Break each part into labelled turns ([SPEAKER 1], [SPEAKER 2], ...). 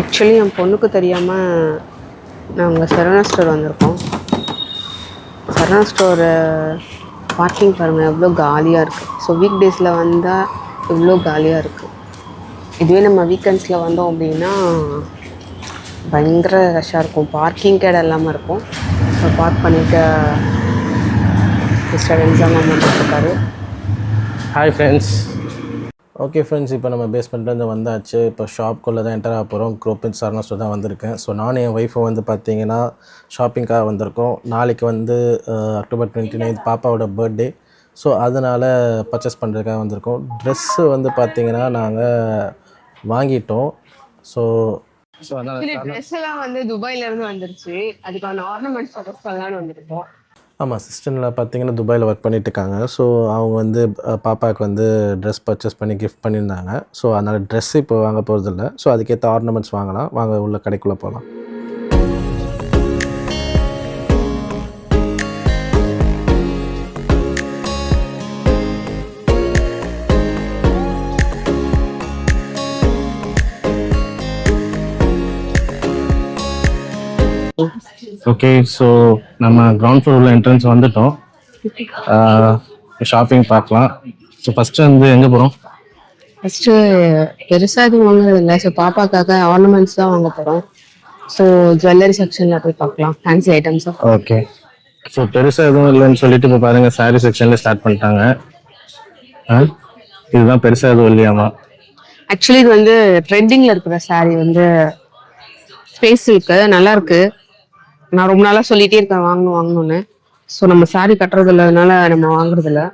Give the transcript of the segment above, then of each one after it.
[SPEAKER 1] Actually என் பொண்ணுக்கு தெரியாமல் நாங்கள் சரவணா ஸ்டோர் வந்திருக்கோம். சரவணா ஸ்டோரு பார்க்கிங் பாருங்கள் எவ்வளோ காலியாக இருக்குது. ஸோ வீக் டேஸில் வந்தால் எவ்வளோ காலியாக இருக்குது. இதுவே நம்ம வீக்கெண்ட்ஸில் வந்தோம் அப்படின்னா பயங்கர ரஷ்ஷாக இருக்கும். பார்க்கிங் இடம் இல்லாமல் இருக்கும். ஸோ பார்க் பண்ணிவிட்டு மிஸ்டர் என்சாம் வந்துட்டுருக்காரு.
[SPEAKER 2] Hi friends. ஓகே ஃப்ரெண்ட்ஸ், இப்போ நம்ம பேஸ்மெண்ட்லேருந்து வந்தாச்சு. இப்போ ஷாப்குள்ளே தான் என்டர் ஆக போகிறோம். குரோப்பின் சரவணா ஸ்டோர் தான் வந்திருக்கேன். ஸோ நானும் என் ஒய்ஃபை வந்து பார்த்தீங்கன்னா ஷாப்பிங்காக வந்திருக்கோம். நாளைக்கு வந்து அக்டோபர் 29 பாப்பாவோட பர்த்டே. ஸோ அதனால் பர்ச்சேஸ் பண்ணுறதுக்காக வந்திருக்கோம். ட்ரெஸ்ஸு வந்து பார்த்திங்கன்னா நாங்கள் வாங்கிட்டோம். ஸோ
[SPEAKER 1] ட்ரெஸ் எல்லாம் வந்து துபாயிலேருந்து வந்துருச்சு. அதுக்கான ஆர்னமெண்ட்ஸ் பர்ச்சேஸ் பண்ணலான்னு வந்திருக்கோம்.
[SPEAKER 2] ஆமாம், சிஸ்டரில் பார்த்தீங்கன்னா துபாயில் ஒர்க் பண்ணிட்டுருக்காங்க. ஸோ அவங்க வந்து பாப்பாவுக்கு வந்து ட்ரெஸ் பர்ச்சேஸ் பண்ணி கிஃப்ட் பண்ணியிருந்தாங்க. ஸோ அதனால் ட்ரெஸ் இப்போ வாங்க போகிறதில்ல. ஸோ அதுக்கேற்ற ஆர்னமெண்ட்ஸ் வாங்கலாம். வாங்க உள்ள கடைக்குள்ளே போகலாம். ஓகே, ஸோ நம்ம கிரவுண்ட் ஃப்ளோர் உள்ள என்ட்ரன்ஸ் வந்துட்டோம். ஷாப்பிங் பார்க்கலாம். ஸோ ஃபஸ்ட்டு வந்து எங்கே போகிறோம்?
[SPEAKER 1] ஃபஸ்ட்டு பெருசாக எதுவும் வாங்குறது இல்லை. ஸோ பாப்பாக்காக ஆர்னமெண்ட்ஸ் தான் வாங்க போகிறோம். ஸோ ஜுவல்லரி செக்ஷனில் போய் பார்க்கலாம், ஃபேன்சி ஐட்டம்ஸாக.
[SPEAKER 2] ஓகே, ஸோ பெருசாக எதுவும் இல்லைன்னு சொல்லிட்டு இப்போ பாருங்கள் சாரீ செக்ஷனில் ஸ்டார்ட் பண்ணிட்டாங்க. இதுதான் பெருசாக எதுவும் இல்லையாமா?
[SPEAKER 1] ஆக்சுவலி இது வந்து ட்ரெண்டிங்கில் இருக்கிற சாரீ வந்து ஸ்பேஸ் இருக்கு, நல்லா இருக்கு. நான் ரொம்ப நாளாக சொல்லிகிட்டே இருக்கேன் வாங்கணும்னு. ஸோ நம்ம சாரீ கட்டுறது இல்லைனால நம்ம வாங்குறது இல்லை.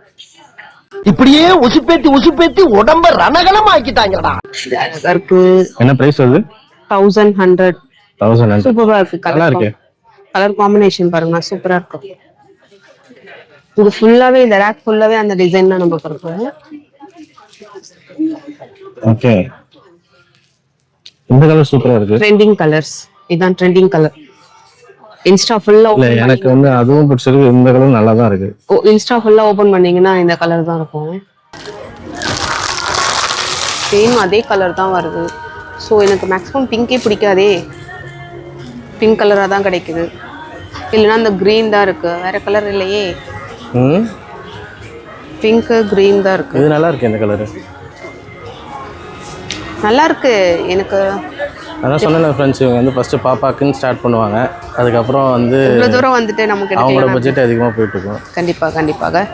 [SPEAKER 3] இப்படியே உசுப்பேத்தி உடம்ப ரணகலம் ஆக்கிட்டாங்கடா.
[SPEAKER 1] இருக்கு.
[SPEAKER 2] என்ன பிரைஸ் வருது?
[SPEAKER 1] 1100. சூப்பரா இருக்கு.
[SPEAKER 2] நல்லா இருக்கு.
[SPEAKER 1] கலர் காம்பினேஷன் பாருங்க, சூப்பரா இருக்கு. இது ஃபுல்லாவே, இந்த ரேக் ஃபுல்லாவே அந்த டிசைன் தான் நம்ம கொடுப்போம்.
[SPEAKER 2] ஓகே, இந்த கலர் சூப்பரா இருக்கு.
[SPEAKER 1] ட்ரெண்டிங் கலர்ஸ், இதான் ட்ரெண்டிங் கலர். இன்ஸ்டா ஃபுல்லா
[SPEAKER 2] இல்ல, எனக்கு வந்து அதுவும் பிடிச்சிருக்கு. இந்த கலர் நல்லா தான் இருக்கு.
[SPEAKER 1] இன்ஸ்டா ஃபுல்லா ஓபன் பண்ணீங்கன்னா இந்த கலர் தான் இருக்கும். சேம் அதே கலர் தான் வருது. ஸோ எனக்கு மேக்ஸிமம் பிங்கே பிடிக்காதே, பிங்க் கலராக தான் கிடைக்குது. இல்லைன்னா அந்த க்ரீன் தான் இருக்கு, வேற கலர் இல்லையே. பிங்க் க்ரீன் தான் இருக்கு.
[SPEAKER 2] இது நல்லா இருக்கு. இந்த கலர்
[SPEAKER 1] நல்லா இருக்கு. எனக்கு
[SPEAKER 2] அதான் சொன்னேன் ஃப்ரெண்ட்ஸ், இவங்க வந்து ஃபர்ஸ்ட் பாப்பாக்குன்னு ஸ்டார்ட் பண்ணுவாங்க. அதுக்கப்புறம் வந்து
[SPEAKER 1] இவ்வளோ தூரம் வந்துட்டு நமக்கு
[SPEAKER 2] அவங்களோட பட்ஜெட் அதிகமாக போயிட்டு இருக்கும்.
[SPEAKER 1] கண்டிப்பாக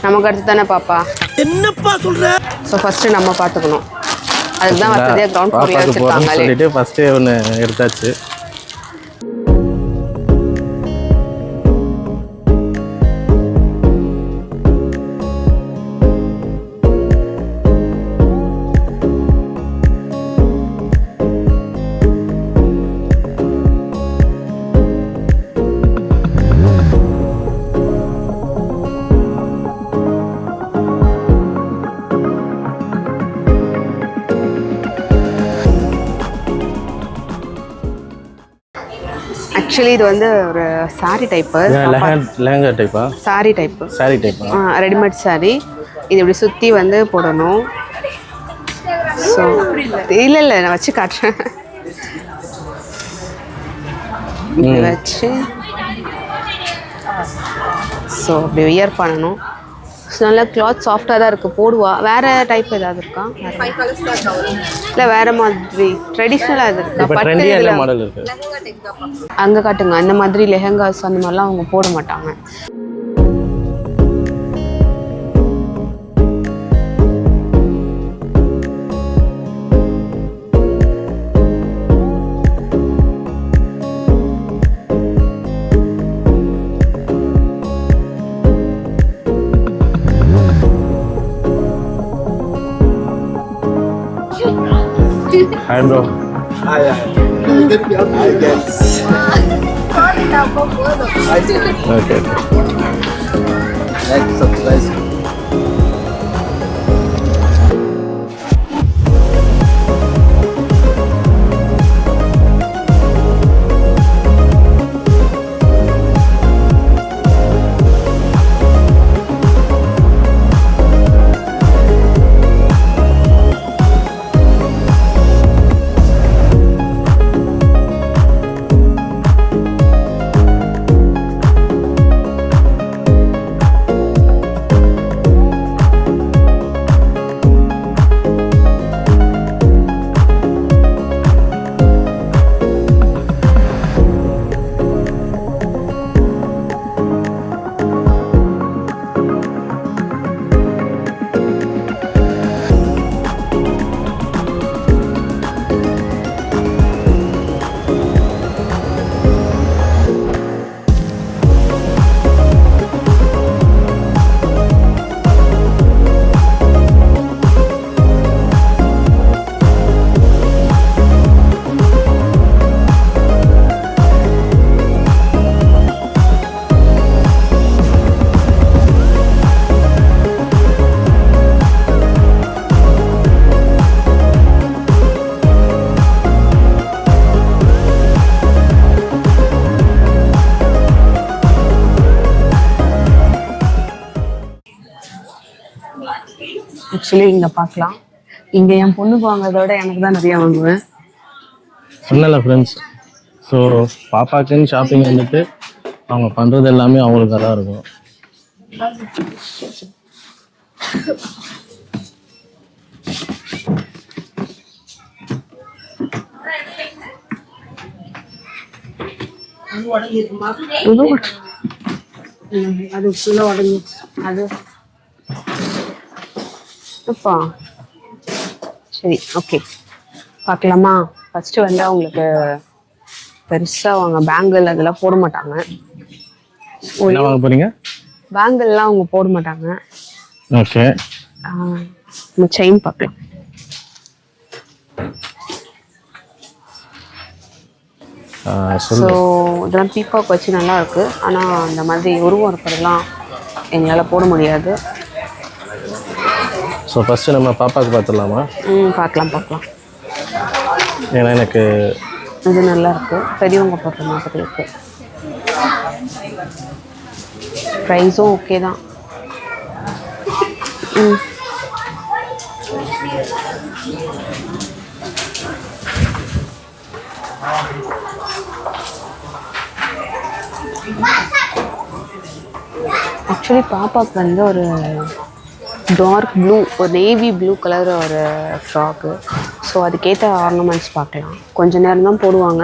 [SPEAKER 1] நமக்கு அடுத்து தானே பாப்பா.
[SPEAKER 3] என்னப்பா சொல்ற?
[SPEAKER 1] ஸோ ஃபர்ஸ்ட் நம்ம பார்த்துக்கணும். அதுக்கு தான் வசதியாக கிரவுண்ட் ஃப்ளோர்ல வச்சிருக்காங்க
[SPEAKER 2] சொல்லிட்டு ஃபர்ஸ்டே ஒன்று எடுத்தாச்சு.
[SPEAKER 1] ஆக்சுவலி இது வந்து ஒரு சாரி டைப்பு,
[SPEAKER 2] லெஹங்கா டைப்பா?
[SPEAKER 1] சாரி டைப்பு.
[SPEAKER 2] சாரி டைப்பா?
[SPEAKER 1] ரெடிமேட் சாரி. இது இப்படி சுற்றி வந்து போடணும். ஸோ இல்லை நான் வச்சு காட்டுறேன். வச்சு ஸோ அப்படி வியர் பண்ணணும். ஸோ நல்லா கிளாத் சாஃப்டாக தான் இருக்குது, போடுவா. வேறு டைப் ஏதாவது இருக்கா? இல்லை வேறு மாதிரி ட்ரெடிஷ்னலாக இது இருக்கா? பட்டு
[SPEAKER 2] மாடல் இருக்கு
[SPEAKER 1] அங்கே காட்டுங்க. அந்த மாதிரி லெஹங்காஸ் அந்த மாதிரிலாம் அவங்க போட மாட்டாங்க.
[SPEAKER 2] Hi bro.
[SPEAKER 3] Hi.
[SPEAKER 2] Okay.
[SPEAKER 3] Next surprise.
[SPEAKER 1] Actually இங்கே பார்க்கலாம். இங்கே என் பொண்ணுக்கு வாங்குறதோட எனக்கு தான் நிறையா வாங்குவேன்.
[SPEAKER 2] சொன்னல ஃப்ரெண்ட்ஸ். ஸோ பாப்பாக்குன்னு ஷாப்பிங் வந்துட்டு அவங்க பண்ணுறது எல்லாமே அவங்களுக்கு தான் இருக்கும்.
[SPEAKER 1] அது ஃபுல்லாக உடஞ்சிச்சு. அது அப்பா சரி ஓகே பார்க்கலாமா. ஃபஸ்ட்டு வந்து அவங்களுக்கு பெருசாக அவங்க பேங்கிள் அதெல்லாம் போட மாட்டாங்க.
[SPEAKER 2] என்ன வாங்க போறீங்க?
[SPEAKER 1] பேங்கிள்லாம் அவங்க போட மாட்டாங்க.
[SPEAKER 2] ஓகே.
[SPEAKER 1] நம்ம செயின் பார்க்கலாம். ஸோ இதெல்லாம் பீகாக் வச்சு நல்லா இருக்கு. ஆனால் இந்த மாதிரி உருவம் இருக்கிறதுலாம் எங்களால் போட முடியாது.
[SPEAKER 2] ஸோ ஃபஸ்ட்டு நம்ம பாப்பாவுக்கு பார்த்துடலாமா?
[SPEAKER 1] பார்க்கலாம்.
[SPEAKER 2] ஏன்னா எனக்கு
[SPEAKER 1] இது நல்லா இருக்கு. பெரியவங்க போடுற மாதிரி இருக்கு. ப்ரைஸும் ஓகே தான். ஆக்சுவலி பாப்பாவுக்கு வந்து ஒரு டார்க் ப்ளூ, ஒரு நேவி ப்ளூ கலர் ஒரு ஃப்ராக்கு. ஸோ அதுக்கேற்ற ஆர்னமெண்ட்ஸ் பார்க்கலாம். கொஞ்ச நேரம் தான் போடுவாங்க.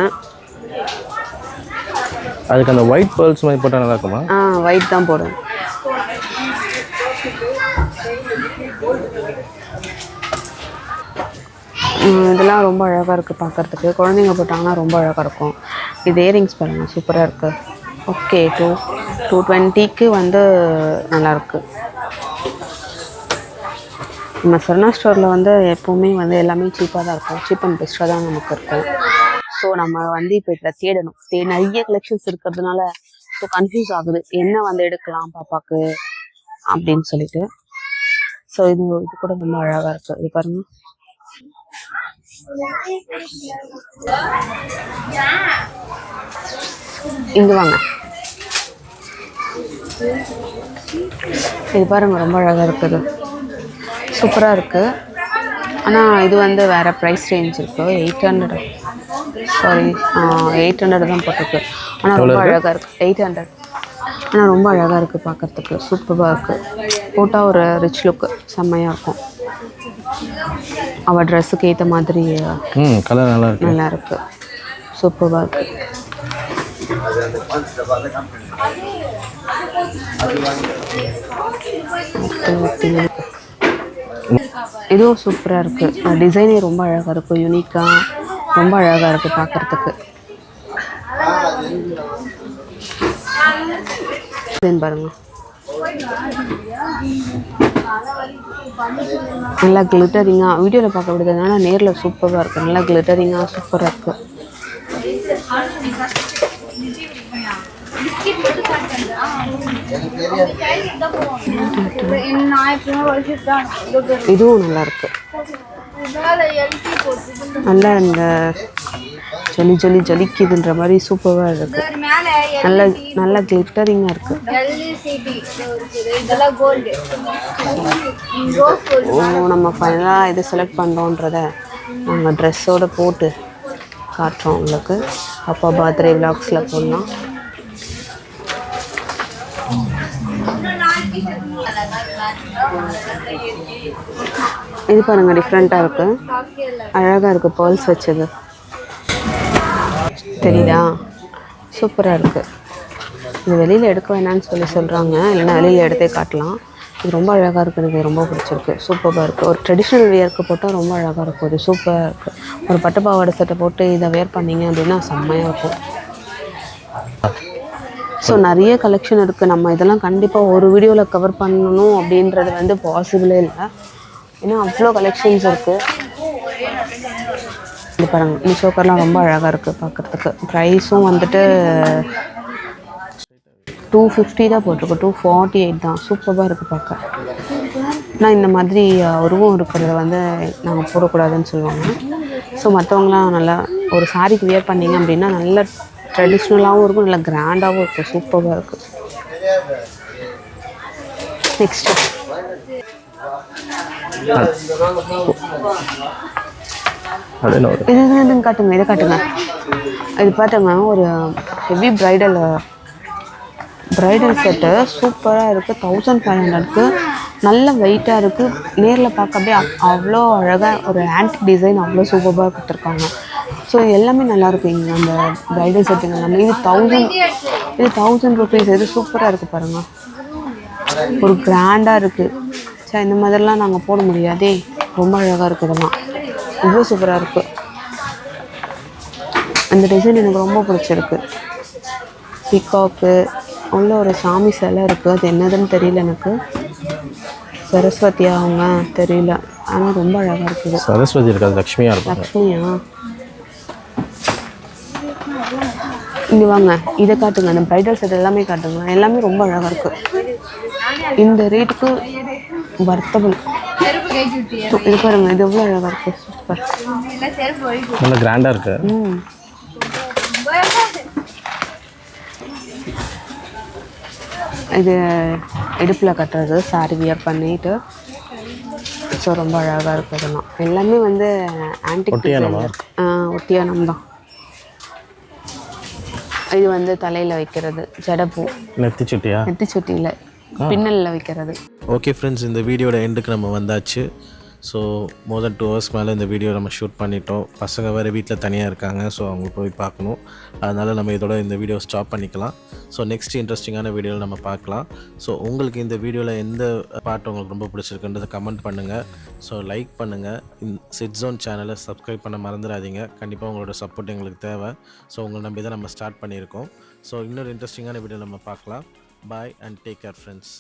[SPEAKER 2] அதுக்கு அந்த ஒயிட் பேர்ல்ஸ் மாதிரி போட்டால் நல்லா இருக்குமா?
[SPEAKER 1] ஒயிட் தான் போடுவேன். இதெல்லாம் ரொம்ப அழகாக இருக்குது பார்க்குறதுக்கு. குழந்தைங்க போட்டாங்கன்னா ரொம்ப அழகாக இருக்கும். இது இயரிங்ஸ் பாருங்கள், சூப்பராக இருக்குது. ஓகே 220க்கு வந்து நல்லாயிருக்கு. நம்ம சரணா ஸ்டோரில் வந்து எப்போவுமே வந்து எல்லாமே சீப்பாக தான் இருக்கும். சீப் அண்ட் பெஸ்ட்டாக தான் நமக்கு இருக்கும். ஸோ நம்ம வந்து இப்போ இதில் தேடணும். நிறைய கலெக்ஷன்ஸ் இருக்கிறதுனால ஸோ கன்ஃபியூஸ் ஆகுது என்ன வந்து எடுக்கலாம் பாப்பாவுக்கு அப்படின்னு சொல்லிட்டு. ஸோ இது கூட ரொம்ப அழகாக இருக்குது. இது பாருங்க. இங்கே வாங்க. இது பாருங்க, ரொம்ப அழகாக இருக்குது. சூப்பராக இருக்குது. ஆனால் இது வந்து வேறு ப்ரைஸ் ரேஞ்ச் இருக்குது. 800 சாரி 800 தான் போட்டிருக்கு. ஆனால் ரொம்ப அழகாக இருக்குது. 800. ஆனால் ரொம்ப அழகாக இருக்குது பார்க்குறதுக்கு. சூப்பராக இருக்குது. போட்டால் ஒரு ரிச் லுக்கு செம்மையாக இருக்கும். அவள் ட்ரெஸ்ஸுக்கு ஏற்ற மாதிரி
[SPEAKER 2] கலர் நல்லா
[SPEAKER 1] இருக்குது. சூப்பராக இருக்குது. இதுவும் சூப்பராக இருக்குது. டிசைனே ரொம்ப அழகாக இருக்கும். யூனிக்காக ரொம்ப அழகாக இருக்குது பார்க்குறதுக்கு. பாருங்க, நல்லா கிளிட்டரிங்காக வீடியோவில் பார்க்க விடுறதுனால நேரில் சூப்பராக இருக்குது. நல்லா கிளிட்டரிங்காக சூப்பராக இருக்குது. இதுவும் நல்லா இருக்கு. நல்லா இந்த ஜலிக்குதுன்ற மாதிரி சூப்பராக இருக்கு. நல்ல கிளிட்டரிங்காக இருக்கு. நம்ம ஃபைனலாக இது செலக்ட் பண்ணுறோன்றத நம்ம ட்ரெஸ்ஸோடு போட்டு காட்டுறோம் உங்களுக்கு. அப்பா பர்த்டே விலாக்ஸில் போடலாம். இது பாருங்க, டிஃப்ரெண்ட்டாக இருக்கு. அழகாக இருக்கு. பேர்ல்ஸ் வச்சது தெரியுதா? சூப்பராக இருக்கு. இது வெளியில் எடுக்க வேணான்னு சொல்கிறாங்க. இல்லைன்னா வெளியில் எடுத்தே காட்டலாம். இது ரொம்ப அழகாக இருக்குது. எனக்கு ரொம்ப பிடிச்சிருக்கு. சூப்பராக இருக்குது. ஒரு ட்ரெடிஷ்னல் வியருக்கு போட்டால் ரொம்ப அழகாக இருக்கும். இது சூப்பராக இருக்குது. ஒரு பட்டு பாவாடை சட்டை போட்டு இதை வேர் பண்ணிங்க அப்படின்னா செம்மையாக இருக்கும். ஸோ நிறைய கலெக்ஷன் இருக்குது. நம்ம இதெல்லாம் கண்டிப்பாக ஒரு வீடியோவில் கவர் பண்ணணும் அப்படின்றது வந்து பாசிபிளே இல்லை. ஏன்னா அவ்வளோ கலெக்ஷன்ஸ் இருக்குது. இது பாருங்கள், இந்த சோக்கர்லாம் ரொம்ப அழகாக இருக்குது பார்க்குறதுக்கு. ப்ரைஸும் வந்துட்டு 250 தான் போட்டிருக்கு. 248 தான். சூப்பராக இருக்குது பார்க்க. ஆனால் இந்த மாதிரி உருவம் இருக்கிறத வந்து நாங்கள் போடக்கூடாதுன்னு சொல்லுவாங்க. ஸோ மற்றவங்களாம் நல்லா ஒரு சாரிக்கு வியர் பண்ணிங்க அப்படின்னா நல்ல ட்ரெடிஷ்னலாகவும் இருக்கும், நல்லா கிராண்டாகவும் இருக்கும். சூப்பராக இருக்குது. நெக்ஸ்ட்டு
[SPEAKER 2] அப்படின்னு ஒரு
[SPEAKER 1] இது காட்டுங்க, இதை காட்டுங்க. இது பாட்டுங்க ஒரு ஹெவி ப்ரைடல் செட்டு சூப்பராக இருக்குது. 1500க்கு நல்ல வெயிட்டாக இருக்குது. நேரில் பார்க்க அப்படியே அவ்வளோ அழகாக ஒரு ஆன்டிக் டிசைன் அவ்வளோ சூப்பராக கொடுத்துருக்காங்க. ஸோ எல்லாமே நல்லாயிருக்கு இங்கே அந்த ப்ரைடல் செட்டுங்க எல்லாமே. இது 1000 ருபீஸ். இது சூப்பராக இருக்குது பாருங்கள், ஒரு கிராண்டாக இருக்குது. சரி, இந்த மாதிரிலாம் நாங்கள் போட முடியாதே, ரொம்ப அழகாக இருக்குது. இதெல்லாம் இவ்வளோ சூப்பராக இருக்குது. அந்த டிசைன் எனக்கு ரொம்ப பிடிச்சிருக்கு. பிகாக்கு உள்ள ஒரு சாமி சிலை இருக்குது, அது என்னதுன்னு தெரியல எனக்கு. சரஸ்வதியா அவங்க தெரியல, ஆனால் ரொம்ப அழகாக இருக்குது.
[SPEAKER 2] சரஸ்வதி இருக்காது, லக்ஷ்மியாக இருக்கும்.
[SPEAKER 1] லக்ஷ்மியா? இங்கே வாங்க, இதை காட்டுங்க. அந்த ப்ரைடல் செட் எல்லாமே காட்டுங்க, எல்லாமே ரொம்ப அழகாக இருக்குது. இந்த ரேட்டுக்கு வர்த்தபிள். இது பாருங்க, இது எவ்வளோ அழகாக இருக்குது. சூப்பர்,
[SPEAKER 2] நல்லா கிராண்டாக இருக்குது.
[SPEAKER 1] இது இடுப்பில் கட்டுறது, சாரி வியர் பண்ணிட்டு. ஸோ ரொம்ப அழகாக இருக்குது. இதெல்லாம் எல்லாமே வந்து ஆன்டிக் ஒட்டியானம் தான். இது வந்து தலையில் வைக்கிறது ஜடப்பூ, நெத்திச்சுட்டியில் பின்னலில் வைக்கிறது.
[SPEAKER 2] ஓகே ஃப்ரெண்ட்ஸ், இந்த வீடியோட எண்டுக்கு நம்ம வந்தாச்சு. ஸோ மோர் தென் 2 hours மேலே இந்த வீடியோ நம்ம ஷூட் பண்ணிட்டோம். பசங்க வேறு வீட்டில் தனியாக இருக்காங்க, ஸோ அவங்க போய் பார்க்கணும். அதனால் நம்ம இதோட இந்த வீடியோ ஸ்டாப் பண்ணிக்கலாம். ஸோ நெக்ஸ்ட் இன்ட்ரெஸ்டிங்கான வீடியோவில் நம்ம பார்க்கலாம். ஸோ உங்களுக்கு இந்த வீடியோவில் எந்த பாட்டு உங்களுக்கு ரொம்ப பிடிச்சிருக்குன்றதை கமெண்ட் பண்ணுங்கள். ஸோ லைக் பண்ணுங்கள். சிட் ஜோன் சேனலை சப்ஸ்கிரைப் பண்ண மறந்துடாதீங்க. கண்டிப்பாக உங்களோட சப்போர்ட் எங்களுக்கு தேவை. ஸோ உங்களை நம்பி தான் நம்ம ஸ்டார்ட் பண்ணியிருக்கோம். ஸோ இன்னொரு இன்ட்ரெஸ்டிங்கான வீடியோ நம்ம பார்க்கலாம். பாய் அண்ட் டேக் கேர் ஃப்ரெண்ட்ஸ்.